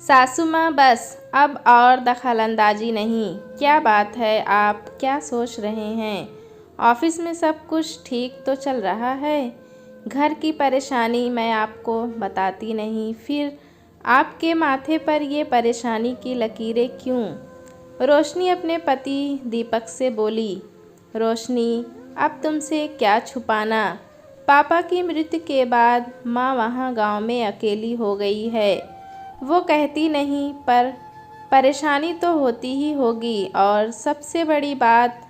सासू माँ बस अब और दखलंदाजी नहीं। क्या बात है, आप क्या सोच रहे हैं? ऑफिस में सब कुछ ठीक तो चल रहा है? घर की परेशानी मैं आपको बताती नहीं, फिर आपके माथे पर ये परेशानी की लकीरें क्यों? रोशनी अपने पति दीपक से बोली। रोशनी, अब तुमसे क्या छुपाना। पापा की मृत्यु के बाद माँ वहाँ गांव में अकेली हो गई है। वो कहती नहीं, पर परेशानी तो होती ही होगी। और सबसे बड़ी बात,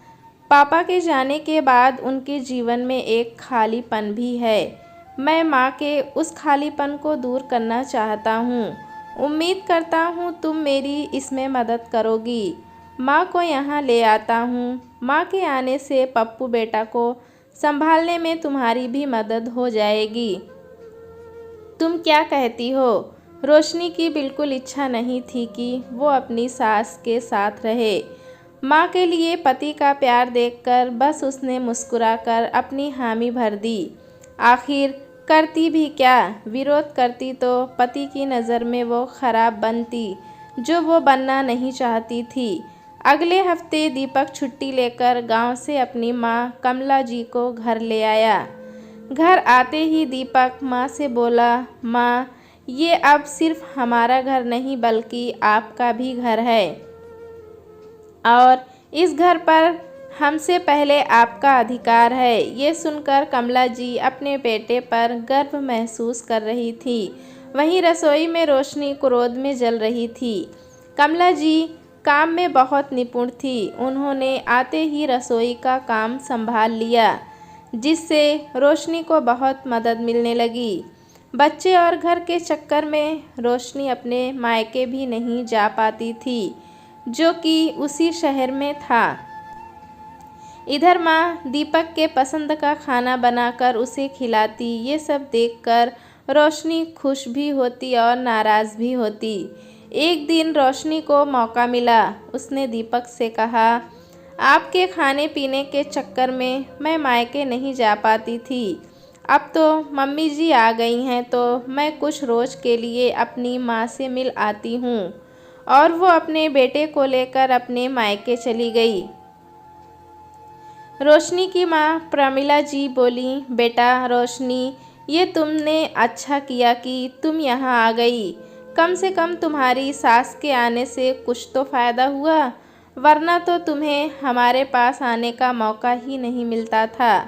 पापा के जाने के बाद उनके जीवन में एक खालीपन भी है। मैं माँ के उस खालीपन को दूर करना चाहता हूँ। उम्मीद करता हूँ तुम मेरी इसमें मदद करोगी। माँ को यहाँ ले आता हूँ। माँ के आने से पप्पू बेटा को संभालने में तुम्हारी भी मदद हो जाएगी। तुम क्या कहती हो? रोशनी की बिल्कुल इच्छा नहीं थी कि वो अपनी सास के साथ रहे। माँ के लिए पति का प्यार देखकर बस उसने मुस्कुराकर अपनी हामी भर दी। आखिर करती भी क्या? विरोध करती तो पति की नज़र में वो खराब बनती, जो वो बनना नहीं चाहती थी। अगले हफ्ते दीपक छुट्टी लेकर गांव से अपनी माँ कमला जी को घर ले आया। घर आते ही दीपक माँ से बोला, माँ, ये अब सिर्फ हमारा घर नहीं बल्कि आपका भी घर है, और इस घर पर हमसे पहले आपका अधिकार है। ये सुनकर कमला जी अपने बेटे पर गर्व महसूस कर रही थी। वहीं रसोई में रोशनी क्रोध में जल रही थी। कमला जी काम में बहुत निपुण थी। उन्होंने आते ही रसोई का काम संभाल लिया, जिससे रोशनी को बहुत मदद मिलने लगी। बच्चे और घर के चक्कर में रोशनी अपने मायके भी नहीं जा पाती थी, जो कि उसी शहर में था। इधर माँ दीपक के पसंद का खाना बनाकर उसे खिलाती। ये सब देखकर रोशनी खुश भी होती और नाराज़ भी होती। एक दिन रोशनी को मौका मिला। उसने दीपक से कहा, आपके खाने पीने के चक्कर में मैं मायके नहीं जा पाती थी। अब तो मम्मी जी आ गई हैं, तो मैं कुछ रोज़ के लिए अपनी माँ से मिल आती हूँ। और वो अपने बेटे को लेकर अपने मायके चली गई। रोशनी की माँ प्रमिला जी बोली, बेटा रोशनी, ये तुमने अच्छा किया कि तुम यहाँ आ गई। कम से कम तुम्हारी सास के आने से कुछ तो फ़ायदा हुआ, वरना तो तुम्हें हमारे पास आने का मौका ही नहीं मिलता था।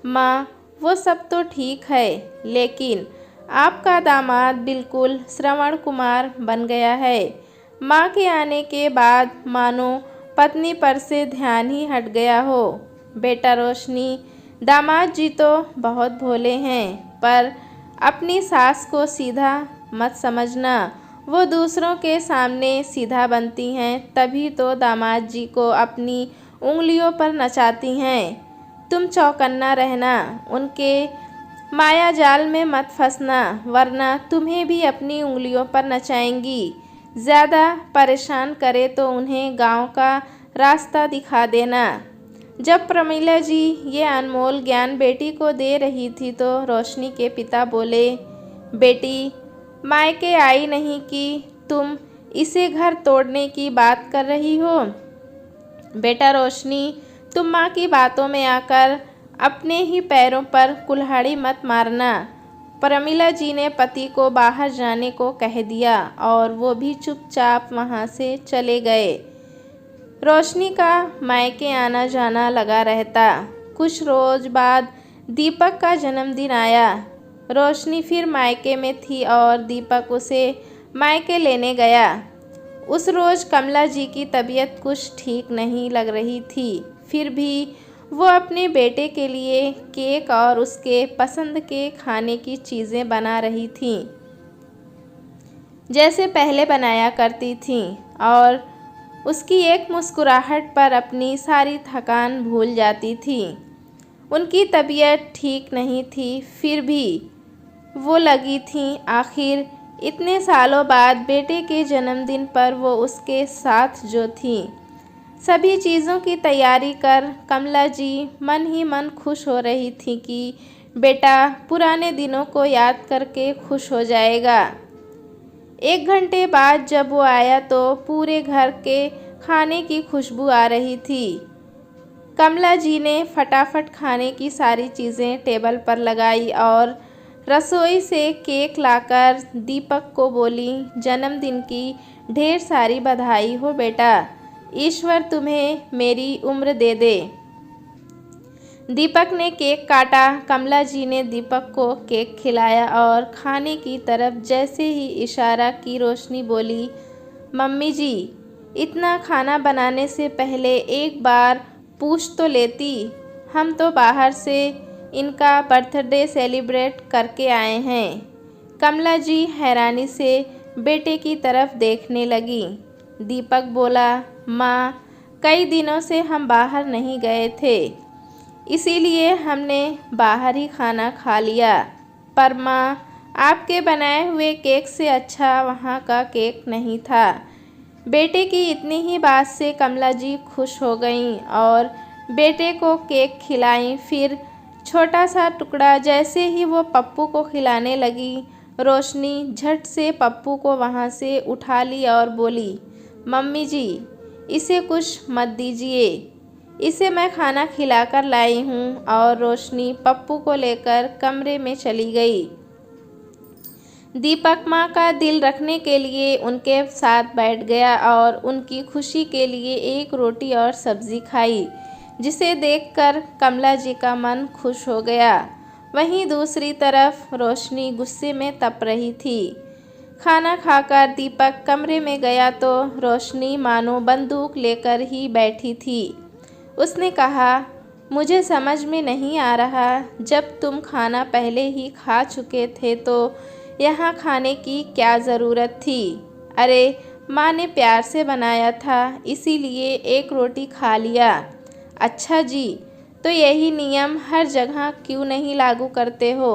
माँ, वो सब तो ठीक है, लेकिन आपका दामाद बिल्कुल श्रवण कुमार बन गया है। माँ के आने के बाद मानो पत्नी पर से ध्यान ही हट गया हो। बेटा रोशनी, दामाद जी तो बहुत भोले हैं, पर अपनी सास को सीधा मत समझना। वो दूसरों के सामने सीधा बनती हैं, तभी तो दामाद जी को अपनी उंगलियों पर नचाती हैं। तुम चौकन्ना रहना, उनके माया जाल में मत फंसना, वरना तुम्हें भी अपनी उंगलियों पर नचाएंगी। ज़्यादा परेशान करे तो उन्हें गांव का रास्ता दिखा देना। जब प्रमिला जी ये अनमोल ज्ञान बेटी को दे रही थी, तो रोशनी के पिता बोले, बेटी, मायके आई नहीं कि तुम इसे घर तोड़ने की बात कर रही हो। बेटा रोशनी, तुम माँ की बातों में आकर अपने ही पैरों पर कुल्हाड़ी मत मारना। प्रमिला जी ने पति को बाहर जाने को कह दिया और वो भी चुपचाप वहाँ से चले गए। रोशनी का मायके आना जाना लगा रहता। कुछ रोज बाद दीपक का जन्मदिन आया। रोशनी फिर मायके में थी और दीपक उसे मायके लेने गया। उस रोज़ कमला जी की तबीयत कुछ ठीक नहीं लग रही थी, फिर भी वो अपने बेटे के लिए केक और उसके पसंद के खाने की चीज़ें बना रही थी, जैसे पहले बनाया करती थी, और उसकी एक मुस्कुराहट पर अपनी सारी थकान भूल जाती थी। उनकी तबीयत ठीक नहीं थी, फिर भी वो लगी थी। आखिर इतने सालों बाद बेटे के जन्मदिन पर वो उसके साथ जो थी। सभी चीज़ों की तैयारी कर कमला जी मन ही मन खुश हो रही थी कि बेटा पुराने दिनों को याद करके खुश हो जाएगा। 1 घंटे बाद जब वो आया तो पूरे घर के खाने की खुशबू आ रही थी। कमला जी ने फटाफट खाने की सारी चीज़ें टेबल पर लगाई और रसोई से केक लाकर दीपक को बोली, जन्मदिन की ढेर सारी बधाई हो बेटा, ईश्वर तुम्हें मेरी उम्र दे दे। दीपक ने केक काटा। कमला जी ने दीपक को केक खिलाया और खाने की तरफ जैसे ही इशारा की रोशनी बोली, मम्मी जी, इतना खाना बनाने से पहले एक बार पूछ तो लेती, हम तो बाहर से इनका बर्थडे सेलिब्रेट करके आए हैं। कमला जी हैरानी से बेटे की तरफ देखने लगी। दीपक बोला, माँ, कई दिनों से हम बाहर नहीं गए थे, इसीलिए हमने बाहर ही खाना खा लिया। पर माँ, आपके बनाए हुए केक से अच्छा वहाँ का केक नहीं था। बेटे की इतनी ही बात से कमला जी खुश हो गईं और बेटे को केक खिलाईं। फिर छोटा सा टुकड़ा जैसे ही वो पप्पू को खिलाने लगी, रोशनी झट से पप्पू को वहाँ से उठा ली और बोली, मम्मी जी, इसे कुछ मत दीजिए, इसे मैं खाना खिलाकर लाई हूँ। और रोशनी पप्पू को लेकर कमरे में चली गई। दीपक माँ का दिल रखने के लिए उनके साथ बैठ गया और उनकी खुशी के लिए एक रोटी और सब्ज़ी खाई, जिसे देखकर कमला जी का मन खुश हो गया। वहीं दूसरी तरफ रोशनी गुस्से में तप रही थी। खाना खाकर दीपक कमरे में गया तो रोशनी मानो बंदूक लेकर ही बैठी थी। उसने कहा, मुझे समझ में नहीं आ रहा, जब तुम खाना पहले ही खा चुके थे तो यहाँ खाने की क्या ज़रूरत थी। अरे, माँ ने प्यार से बनाया था, इसीलिए एक रोटी खा लिया। अच्छा जी, तो यही नियम हर जगह क्यों नहीं लागू करते हो?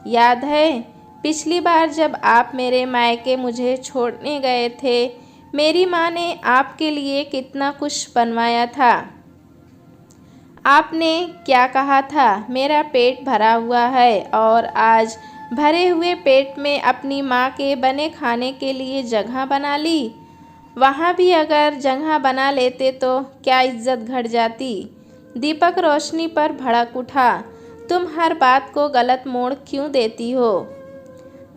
याद है पिछली बार जब आप मेरे मायके मुझे छोड़ने गए थे, मेरी माँ ने आपके लिए कितना कुछ बनवाया था। आपने क्या कहा था, मेरा पेट भरा हुआ है, और आज भरे हुए पेट में अपनी माँ के बने खाने के लिए जगह बना ली। वहाँ भी अगर जगह बना लेते तो क्या इज्जत घट जाती। दीपक रोशनी पर भड़क उठा, तुम हर बात को गलत मोड़ क्यों देती हो?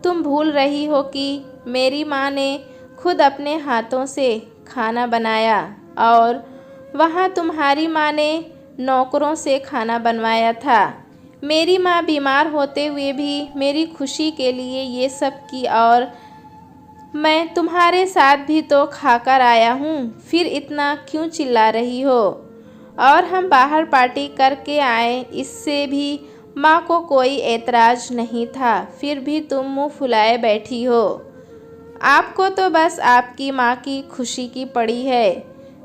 तुम भूल रही हो कि मेरी माँ ने खुद अपने हाथों से खाना बनाया और वहाँ तुम्हारी माँ ने नौकरों से खाना बनवाया था। मेरी माँ बीमार होते हुए भी मेरी खुशी के लिए ये सब की, और मैं तुम्हारे साथ भी तो खाकर आया हूँ, फिर इतना क्यों चिल्ला रही हो? और हम बाहर पार्टी करके आए, इससे भी माँ को कोई एतराज़ नहीं था, फिर भी तुम मुँह फुलाए बैठी हो। आपको तो बस आपकी माँ की खुशी की पड़ी है,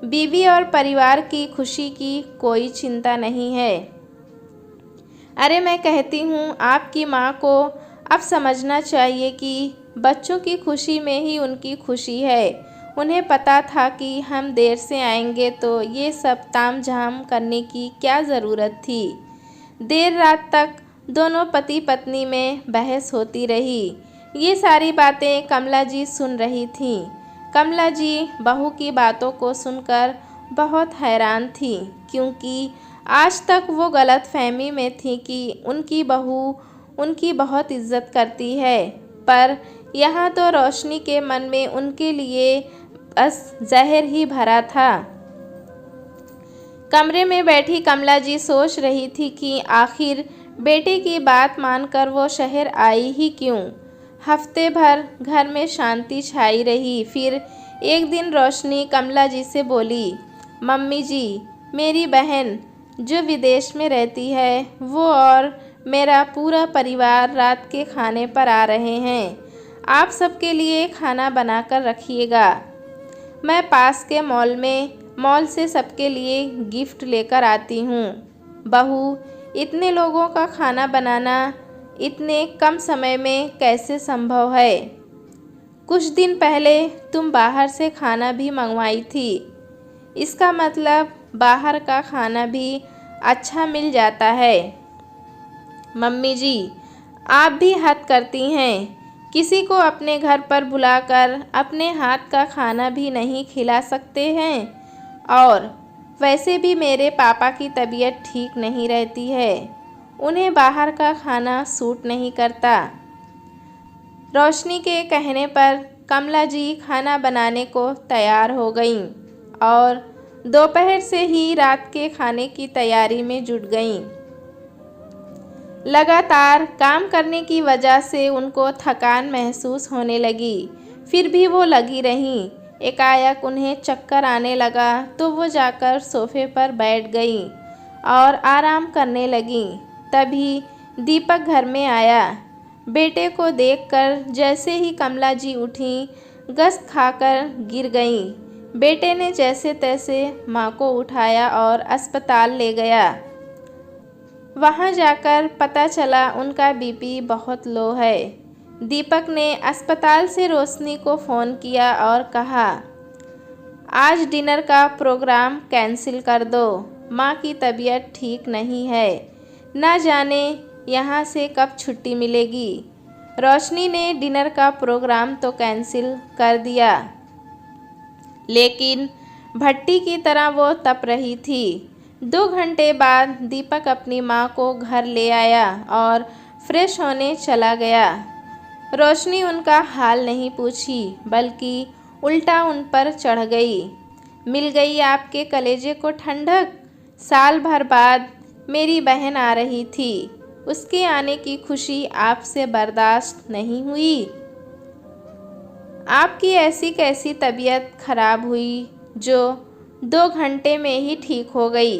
बीवी और परिवार की खुशी की कोई चिंता नहीं है। अरे, मैं कहती हूँ आपकी माँ को अब समझना चाहिए कि बच्चों की खुशी में ही उनकी खुशी है। उन्हें पता था कि हम देर से आएंगे, तो ये सब तामझाम करने की क्या ज़रूरत थी। देर रात तक दोनों पति पत्नी में बहस होती रही। ये सारी बातें कमला जी सुन रही थीं। कमला जी बहू की बातों को सुनकर बहुत हैरान थी, क्योंकि आज तक वो गलतफहमी में थी कि उनकी बहू उनकी बहुत इज्जत करती है, पर यहाँ तो रोशनी के मन में उनके लिए बस जहर ही भरा था। कमरे में बैठी कमला जी सोच रही थी कि आखिर बेटे की बात मानकर वो शहर आई ही क्यों। हफ्ते भर घर में शांति छाई रही। फिर एक दिन रोशनी कमला जी से बोली, मम्मी जी, मेरी बहन जो विदेश में रहती है, वो और मेरा पूरा परिवार रात के खाने पर आ रहे हैं। आप सबके लिए खाना बनाकर रखिएगा। मैं पास के मॉल से सबके लिए गिफ्ट लेकर आती हूँ। बहू, इतने लोगों का खाना बनाना इतने कम समय में कैसे संभव है? कुछ दिन पहले तुम बाहर से खाना भी मंगवाई थी, इसका मतलब बाहर का खाना भी अच्छा मिल जाता है। मम्मी जी, आप भी हद करती हैं। किसी को अपने घर पर बुलाकर अपने हाथ का खाना भी नहीं खिला सकते हैं। और वैसे भी मेरे पापा की तबीयत ठीक नहीं रहती है, उन्हें बाहर का खाना सूट नहीं करता। रोशनी के कहने पर कमला जी खाना बनाने को तैयार हो गईं और दोपहर से ही रात के खाने की तैयारी में जुट गईं। लगातार काम करने की वजह से उनको थकान महसूस होने लगी, फिर भी वो लगी रहीं। एकाएक उन्हें चक्कर आने लगा तो वो जाकर सोफे पर बैठ गईं और आराम करने लगीं। तभी दीपक घर में आया। बेटे को देखकर जैसे ही कमला जी उठीं, गस्त खाकर गिर गईं। बेटे ने जैसे तैसे माँ को उठाया और अस्पताल ले गया। वहाँ जाकर पता चला उनका बीपी बहुत लो है। दीपक ने अस्पताल से रोशनी को फ़ोन किया और कहा, आज डिनर का प्रोग्राम कैंसिल कर दो, माँ की तबीयत ठीक नहीं है, ना जाने यहाँ से कब छुट्टी मिलेगी। रोशनी ने डिनर का प्रोग्राम तो कैंसिल कर दिया, लेकिन भट्टी की तरह वो तप रही थी। 2 घंटे बाद दीपक अपनी माँ को घर ले आया और फ्रेश होने चला गया। रोशनी उनका हाल नहीं पूछी, बल्कि उल्टा उन पर चढ़ गई। मिल गई आपके कलेजे को ठंडक। साल भर बाद मेरी बहन आ रही थी, उसके आने की खुशी आपसे बर्दाश्त नहीं हुई। आपकी ऐसी कैसी तबीयत खराब हुई जो 2 घंटे में ही ठीक हो गई।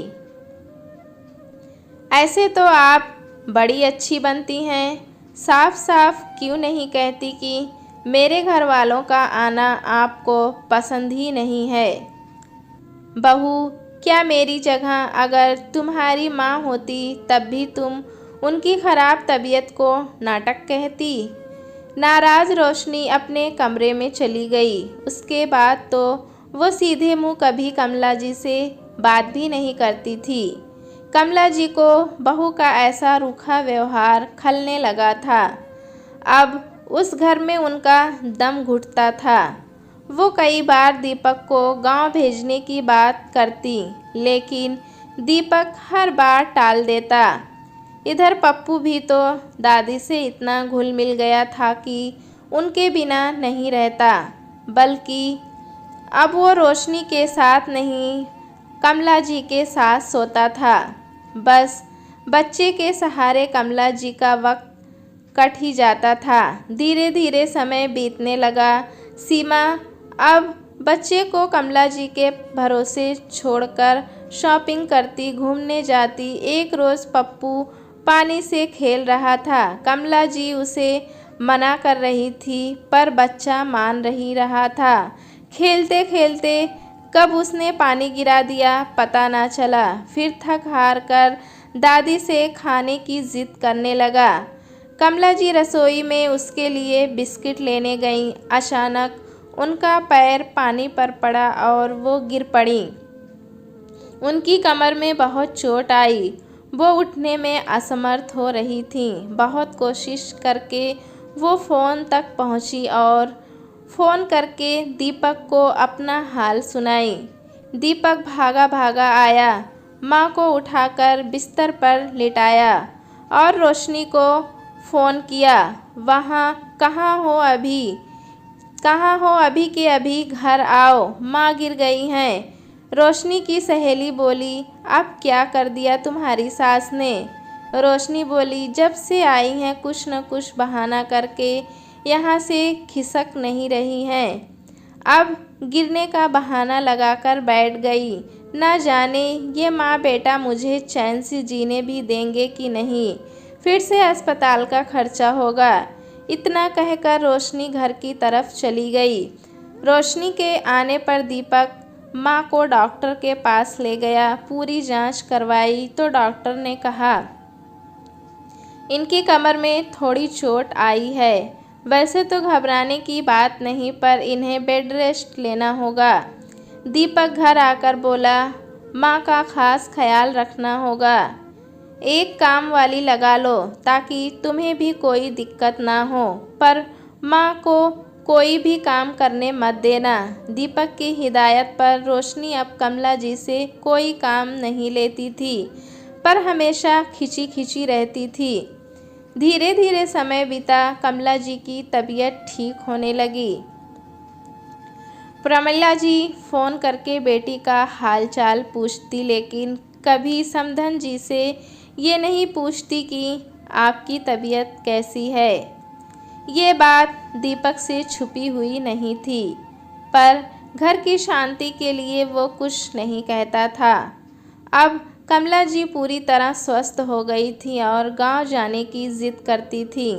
ऐसे तो आप बड़ी अच्छी बनती हैं, साफ साफ क्यों नहीं कहती कि मेरे घर वालों का आना आपको पसंद ही नहीं है। बहू, क्या मेरी जगह अगर तुम्हारी माँ होती तब भी तुम उनकी ख़राब तबीयत को नाटक कहती। नाराज़ रोशनी अपने कमरे में चली गई। उसके बाद तो वो सीधे मुंह कभी कमला जी से बात भी नहीं करती थी। कमला जी को बहू का ऐसा रूखा व्यवहार खलने लगा था। अब उस घर में उनका दम घुटता था। वो कई बार दीपक को गांव भेजने की बात करती, लेकिन दीपक हर बार टाल देता। इधर पप्पू भी तो दादी से इतना घुल मिल गया था कि उनके बिना नहीं रहता, बल्कि अब वो रोशनी के साथ नहीं, कमला जी के साथ सोता था। बस बच्चे के सहारे कमला जी का वक्त कट ही जाता था। धीरे धीरे समय बीतने लगा। सीमा अब बच्चे को कमला जी के भरोसे छोड़कर शॉपिंग करती, घूमने जाती। एक रोज़ पप्पू पानी से खेल रहा था। कमला जी उसे मना कर रही थी, पर बच्चा मान ही रहा था। खेलते खेलते कब उसने पानी गिरा दिया पता ना चला। फिर थक हार कर दादी से खाने की जिद करने लगा। कमला जी रसोई में उसके लिए बिस्किट लेने गईं। अचानक उनका पैर पानी पर पड़ा और वो गिर पड़ी। उनकी कमर में बहुत चोट आई। वो उठने में असमर्थ हो रही थीं। बहुत कोशिश करके वो फ़ोन तक पहुंची और फ़ोन करके दीपक को अपना हाल सुनाई। दीपक भागा भागा आया, माँ को उठाकर बिस्तर पर लिटाया और रोशनी को फ़ोन किया। वहाँ कहाँ हो अभी? कहाँ हो अभी के अभी घर आओ, माँ गिर गई हैं। रोशनी की सहेली बोली, अब क्या कर दिया तुम्हारी सास ने? रोशनी बोली, जब से आई हैं कुछ न कुछ बहाना करके यहाँ से खिसक नहीं रही हैं। अब गिरने का बहाना लगाकर बैठ गई। न जाने ये माँ बेटा मुझे चैन से जीने भी देंगे कि नहीं। फिर से अस्पताल का खर्चा होगा। इतना कहकर रोशनी घर की तरफ चली गई। रोशनी के आने पर दीपक माँ को डॉक्टर के पास ले गया। पूरी जांच करवाई तो डॉक्टर ने कहा, इनकी कमर में थोड़ी चोट आई है। वैसे तो घबराने की बात नहीं, पर इन्हें बेड रेस्ट लेना होगा। दीपक घर आकर बोला, माँ का खास ख्याल रखना होगा। एक काम वाली लगा लो ताकि तुम्हें भी कोई दिक्कत ना हो। पर माँ को कोई भी काम करने मत देना। दीपक की हिदायत पर रोशनी अब कमला जी से कोई काम नहीं लेती थी, पर हमेशा खिंची खिंची रहती थी। धीरे धीरे समय बीता, कमला जी की तबीयत ठीक होने लगी। प्रमिला जी फ़ोन करके बेटी का हालचाल पूछती, लेकिन कभी समधन जी से ये नहीं पूछती कि आपकी तबीयत कैसी है। ये बात दीपक से छुपी हुई नहीं थी, पर घर की शांति के लिए वो कुछ नहीं कहता था। अब कमला जी पूरी तरह स्वस्थ हो गई थी और गांव जाने की ज़िद करती थी।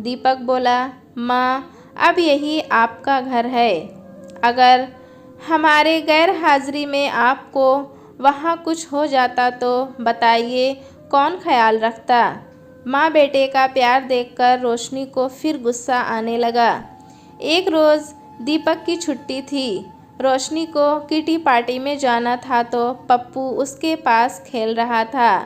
दीपक बोला, माँ, अब यही आपका घर है। अगर हमारे गैर हाजिरी में आपको वहाँ कुछ हो जाता तो बताइए, कौन ख्याल रखता। माँ बेटे का प्यार देखकर रोशनी को फिर गुस्सा आने लगा। एक रोज़ दीपक की छुट्टी थी। रोशनी को किटी पार्टी में जाना था तो पप्पू उसके पास खेल रहा था।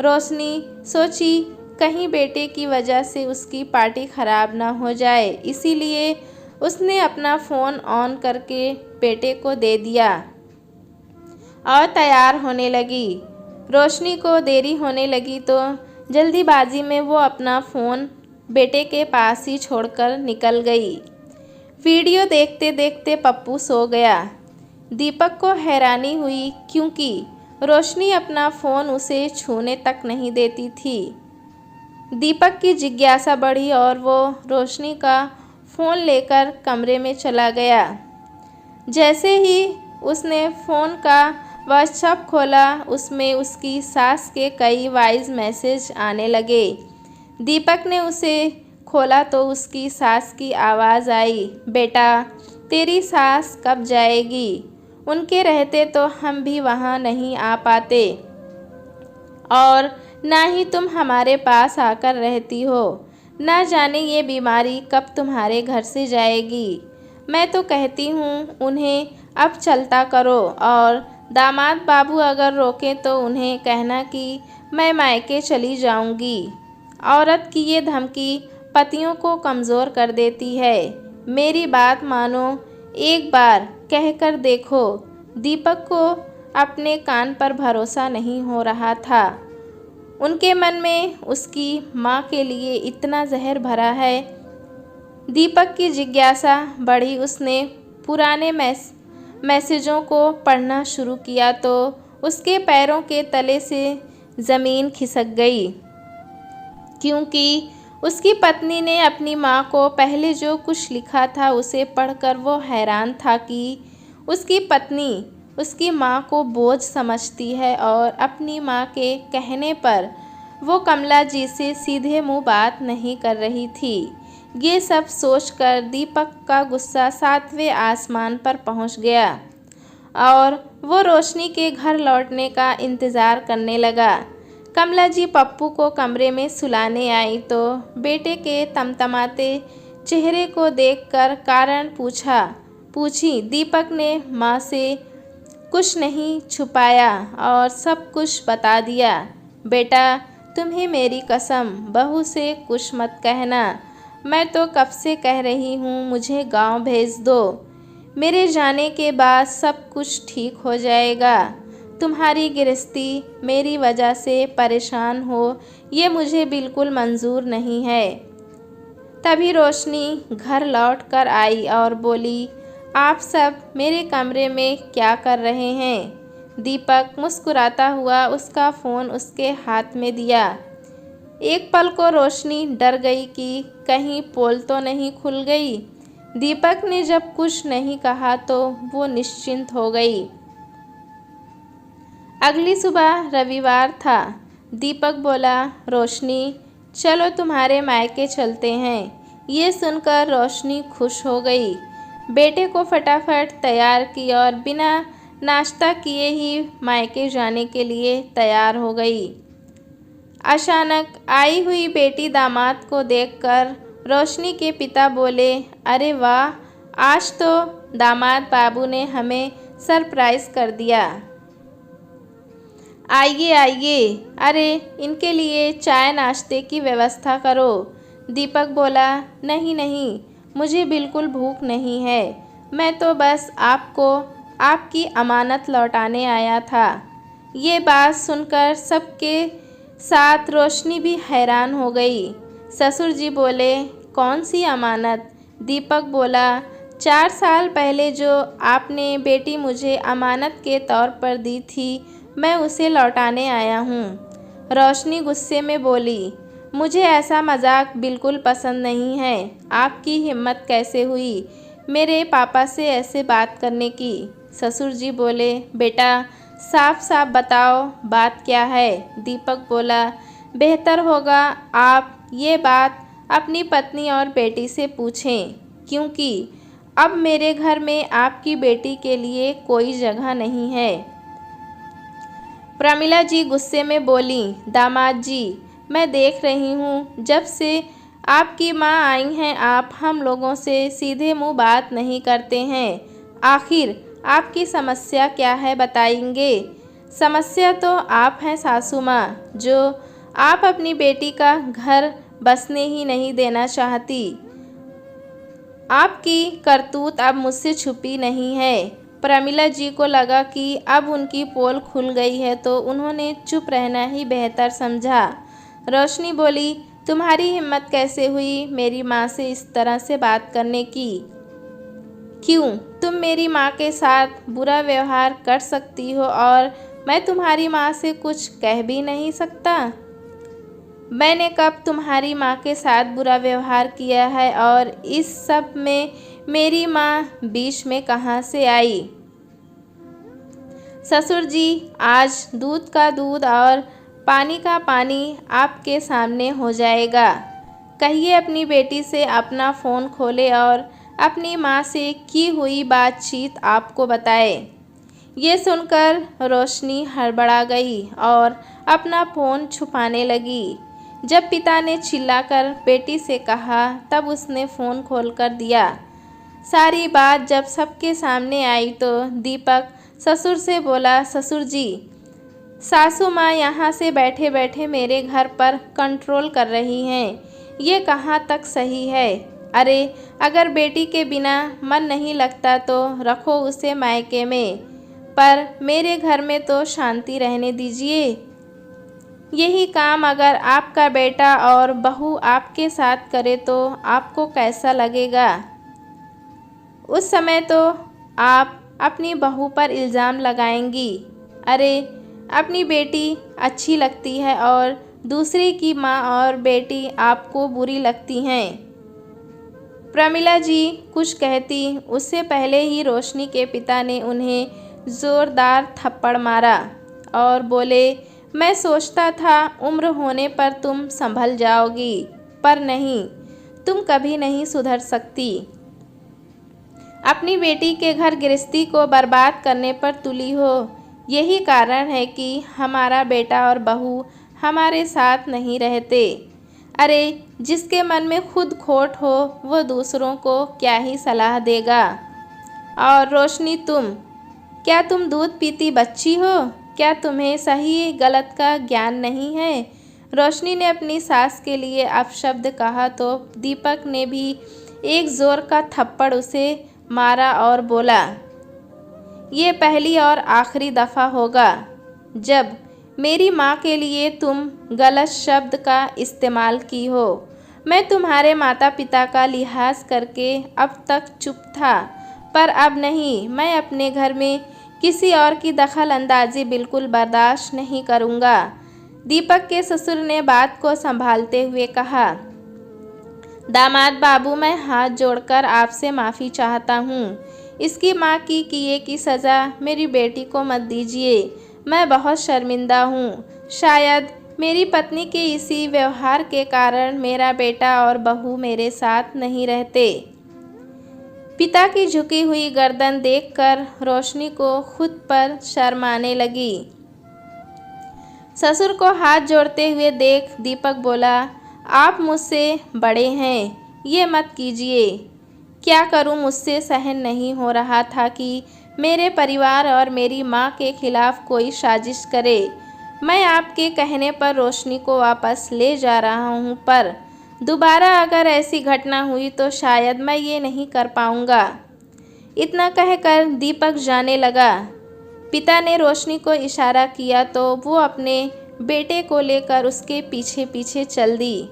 रोशनी सोची कहीं बेटे की वजह से उसकी पार्टी ख़राब ना हो जाए, इसीलिए उसने अपना फ़ोन ऑन करके बेटे को दे दिया और तैयार होने लगी। रोशनी को देरी होने लगी तो जल्दीबाजी में वो अपना फ़ोन बेटे के पास ही छोड़कर निकल गई। वीडियो देखते देखते पप्पू सो गया। दीपक को हैरानी हुई, क्योंकि रोशनी अपना फ़ोन उसे छूने तक नहीं देती थी। दीपक की जिज्ञासा बढ़ी और वो रोशनी का फ़ोन लेकर कमरे में चला गया। जैसे ही उसने फ़ोन का व्हाट्सएप खोला, उसमें उसकी सास के कई वॉइस मैसेज आने लगे। दीपक ने उसे खोला तो उसकी सास की आवाज़ आई, बेटा, तेरी सास कब जाएगी? उनके रहते तो हम भी वहाँ नहीं आ पाते, और ना ही तुम हमारे पास आकर रहती हो। ना जाने ये बीमारी कब तुम्हारे घर से जाएगी। मैं तो कहती हूँ उन्हें अब चलता करो, और दामाद बाबू अगर रोकें तो उन्हें कहना कि मैं मायके चली जाऊँगी। औरत की ये धमकी पतियों को कमज़ोर कर देती है। मेरी बात मानो, एक बार कहकर देखो। दीपक को अपने कान पर भरोसा नहीं हो रहा था। उनके मन में उसकी माँ के लिए इतना जहर भरा है। दीपक की जिज्ञासा बढ़ी। उसने पुराने मैसेजों को पढ़ना शुरू किया तो उसके पैरों के तले से ज़मीन खिसक गई, क्योंकि उसकी पत्नी ने अपनी माँ को पहले जो कुछ लिखा था उसे पढ़कर वो हैरान था कि उसकी पत्नी उसकी माँ को बोझ समझती है, और अपनी माँ के कहने पर वो कमला जी से सीधे मुंह बात नहीं कर रही थी। ये सब सोचकर दीपक का गुस्सा 7वें आसमान पर पहुंच गया और वो रोशनी के घर लौटने का इंतज़ार करने लगा। कमला जी पप्पू को कमरे में सुलाने आई तो बेटे के तमतमाते चेहरे को देखकर कारण पूछी। दीपक ने माँ से कुछ नहीं छुपाया और सब कुछ बता दिया। बेटा, तुम्हें मेरी कसम, बहू से कुछ मत कहना। मैं तो कब से कह रही हूँ मुझे गांव भेज दो। मेरे जाने के बाद सब कुछ ठीक हो जाएगा। तुम्हारी गृहस्थी मेरी वजह से परेशान हो, ये मुझे बिल्कुल मंजूर नहीं है। तभी रोशनी घर लौट कर आई और बोली, आप सब मेरे कमरे में क्या कर रहे हैं? दीपक मुस्कुराता हुआ उसका फ़ोन उसके हाथ में दिया। एक पल को रोशनी डर गई कि कहीं पोल तो नहीं खुल गई। दीपक ने जब कुछ नहीं कहा तो वो निश्चिंत हो गई। अगली सुबह रविवार था। दीपक बोला, रोशनी, चलो तुम्हारे मायके चलते हैं। ये सुनकर रोशनी खुश हो गई। बेटे को फटाफट तैयार की और बिना नाश्ता किए ही मायके जाने के लिए तैयार हो गई। अचानक आई हुई बेटी दामाद को देखकर रोशनी के पिता बोले, अरे वाह, आज तो दामाद बाबू ने हमें सरप्राइज़ कर दिया। आइए आइए, अरे इनके लिए चाय नाश्ते की व्यवस्था करो। दीपक बोला, नहीं नहीं, मुझे बिल्कुल भूख नहीं है। मैं तो बस आपको आपकी अमानत लौटाने आया था। ये बात सुनकर सबके साथ रोशनी भी हैरान हो गई। ससुर जी बोले, कौन सी अमानत? दीपक बोला, 4 साल पहले जो आपने बेटी मुझे अमानत के तौर पर दी थी, मैं उसे लौटाने आया हूँ। रोशनी गुस्से में बोली, मुझे ऐसा मजाक बिल्कुल पसंद नहीं है। आपकी हिम्मत कैसे हुई मेरे पापा से ऐसे बात करने की? ससुर जी बोले, बेटा साफ साफ बताओ बात क्या है? दीपक बोला, बेहतर होगा आप ये बात अपनी पत्नी और बेटी से पूछें, क्योंकि अब मेरे घर में आपकी बेटी के लिए कोई जगह नहीं है। प्रमिला जी गुस्से में बोली, दामाद जी, मैं देख रही हूँ जब से आपकी माँ आई हैं आप हम लोगों से सीधे मुंह बात नहीं करते हैं। आखिर आपकी समस्या क्या है बताएंगे? समस्या तो आप हैं सासू माँ, जो आप अपनी बेटी का घर बसने ही नहीं देना चाहती। आपकी करतूत अब मुझसे छुपी नहीं है। प्रमिला जी को लगा कि अब उनकी पोल खुल गई है तो उन्होंने चुप रहना ही बेहतर समझा। रोशनी बोली, तुम्हारी हिम्मत कैसे हुई मेरी माँ से इस तरह से बात करने की? क्यों तुम मेरी माँ के साथ बुरा व्यवहार कर सकती हो और मैं तुम्हारी माँ से कुछ कह भी नहीं सकता? मैंने कब तुम्हारी माँ के साथ बुरा व्यवहार किया है और इस सब में मेरी माँ बीच में कहाँ से आई? ससुर जी, आज दूध का दूध और पानी का पानी आपके सामने हो जाएगा। कहिए अपनी बेटी से अपना फ़ोन खोले और अपनी माँ से की हुई बातचीत आपको बताए। ये सुनकर रोशनी हड़बड़ा गई और अपना फ़ोन छुपाने लगी। जब पिता ने चिल्लाकर बेटी से कहा तब उसने फ़ोन खोलकर दिया। सारी बात जब सबके सामने आई तो दीपक ससुर से बोला, ससुर जी, सासू माँ यहाँ से बैठे बैठे मेरे घर पर कंट्रोल कर रही हैं। ये कहाँ तक सही है? अरे अगर बेटी के बिना मन नहीं लगता तो रखो उसे मायके में, पर मेरे घर में तो शांति रहने दीजिए। यही काम अगर आपका बेटा और बहू आपके साथ करे तो आपको कैसा लगेगा? उस समय तो आप अपनी बहू पर इल्ज़ाम लगाएंगी। अरे अपनी बेटी अच्छी लगती है और दूसरे की माँ और बेटी आपको बुरी लगती हैं। प्रमिला जी कुछ कहती उससे पहले ही रोशनी के पिता ने उन्हें ज़ोरदार थप्पड़ मारा और बोले, मैं सोचता था उम्र होने पर तुम संभल जाओगी, पर नहीं, तुम कभी नहीं सुधर सकती। अपनी बेटी के घर गृहस्थी को बर्बाद करने पर तुली हो। यही कारण है कि हमारा बेटा और बहू हमारे साथ नहीं रहते। अरे जिसके मन में खुद खोट हो वो दूसरों को क्या ही सलाह देगा? और रोशनी, क्या तुम दूध पीती बच्ची हो? क्या तुम्हें सही गलत का ज्ञान नहीं है? रोशनी ने अपनी सास के लिए अपशब्द कहा तो दीपक ने भी एक जोर का थप्पड़ उसे मारा और बोला, ये पहली और आखिरी दफ़ा होगा जब मेरी माँ के लिए तुम गलत शब्द का इस्तेमाल की हो। मैं तुम्हारे माता पिता का लिहाज करके अब तक चुप था, पर अब नहीं। मैं अपने घर में किसी और की दखल अंदाजी बिल्कुल बर्दाश्त नहीं करूँगा। दीपक के ससुर ने बात को संभालते हुए कहा, दामाद बाबू, मैं हाथ जोड़कर आपसे माफ़ी चाहता हूँ। इसकी माँ की किए की सज़ा मेरी बेटी को मत दीजिए। मैं बहुत शर्मिंदा हूँ। शायद मेरी पत्नी के इसी व्यवहार के कारण मेरा बेटा और बहू मेरे साथ नहीं रहते। पिता की झुकी हुई गर्दन देखकर रोशनी को खुद पर शर्म आने लगी। ससुर को हाथ जोड़ते हुए देख दीपक बोला, आप मुझसे बड़े हैं, ये मत कीजिए। क्या करूं, मुझसे सहन नहीं हो रहा था कि मेरे परिवार और मेरी माँ के खिलाफ कोई साजिश करे। मैं आपके कहने पर रोशनी को वापस ले जा रहा हूँ, पर दोबारा अगर ऐसी घटना हुई तो शायद मैं ये नहीं कर पाऊँगा। इतना कहकर दीपक जाने लगा। पिता ने रोशनी को इशारा किया तो वो अपने बेटे को लेकर उसके पीछे पीछे चल दी।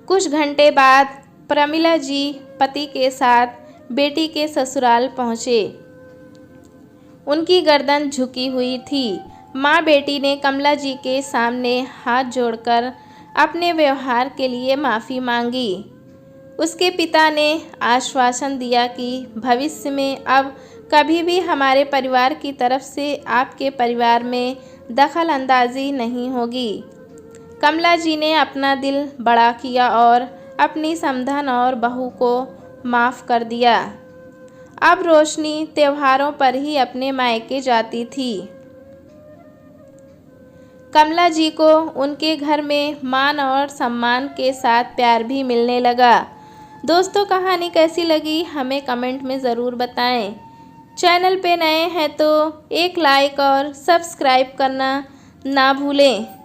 कुछ घंटे बाद प्रमिला जी पति के साथ बेटी के ससुराल पहुँचे। उनकी गर्दन झुकी हुई थी। माँ बेटी ने कमला जी के सामने हाथ जोड़कर अपने व्यवहार के लिए माफ़ी मांगी। उसके पिता ने आश्वासन दिया कि भविष्य में अब कभी भी हमारे परिवार की तरफ से आपके परिवार में दखल अंदाजी नहीं होगी। कमला जी ने अपना दिल बड़ा किया और अपनी समधन और बहू को माफ़ कर दिया। अब रोशनी त्योहारों पर ही अपने मायके जाती थी। कमला जी को उनके घर में मान और सम्मान के साथ प्यार भी मिलने लगा। दोस्तों, कहानी कैसी लगी हमें कमेंट में ज़रूर बताएं। चैनल पे नए हैं तो एक लाइक और सब्सक्राइब करना ना भूलें।